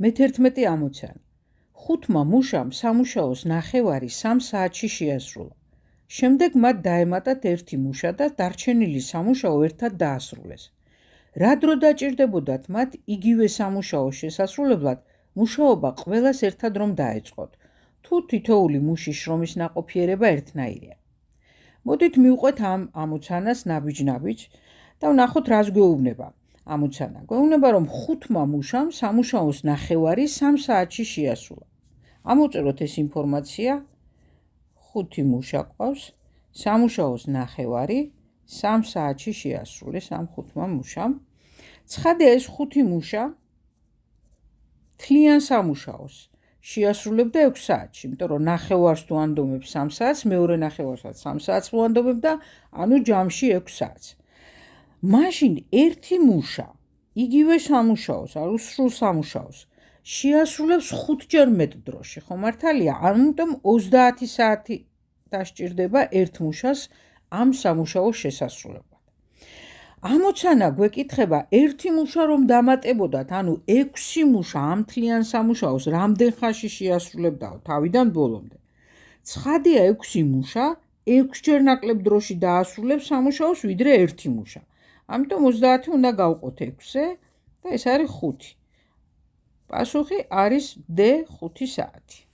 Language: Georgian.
მე-11 ამოცანა. 5-მა მუშამ სამუშაოს 9:15 3 საათში შეასრულა. შემდეგ მათ დაემატათ 1 მუშა და დარჩენილი სამუშაო ერთად დაასრულეს. რა დრო დაჭირდებოდათ მათ იგივე სამუშაოს შესასრულებლად მუშაობა ყველას ერთად რომ დაეწყოთ, თუ თითოეული მუშის შრომის ნაყოფიერება ერთნაირია. მოდით მივყვეთ ამ ამოცანას ნაბიჯ-ნაბიჯ და ვნახოთ რას გვეუბნება. ამოცანა გვეუბნება რომ 5-მა მუშამ სამუშაოს 9:15 3 საათში შეასრულა. ამოვწეროთ ეს ინფორმაცია. 5 მუშა ყავს, სამუშაოს 9:15 3 საათში შეასრულეს ამ 5-მა მუშამ. ცხადია ეს 5 მუშა თლიან სამუშაოს შეასრულებდა 6 საათში, იმიტომ რომ 9:15-ს თუ ანდომებს 3 საათს, მეორე 9:15-ს 3 საათს ვანდომებ და ანუ ჯამში 6 საათს. მაშინ ერთი მუშა იგივე სამუშაოს, ანუ სრულ სამუშაოს შეასრულებს 5-ჯერ მეტ დროში, ხო მართალია? ამიტომ 30 საათი დასჭირდება ერთ მუშას ამ სამუშაოს შესასრულებლად. ამოცანა გვეკითხება ერთი მუშა რომ დამატებოდათ, ანუ 6 მუშა ამ თლიან სამუშაოს რამდენ ხანში შეასრულებდაო თავიდან ბოლომდე. ცხადია 6 მუშა 6-ჯერ ნაკლებ დროში დაასრულებს სამუშაოს ვიდრე ერთი მუშა. ამიტომ 30 უნდა გავყოთ 6-ზე და ეს არის 5. პასუხი არის D 5 საათი.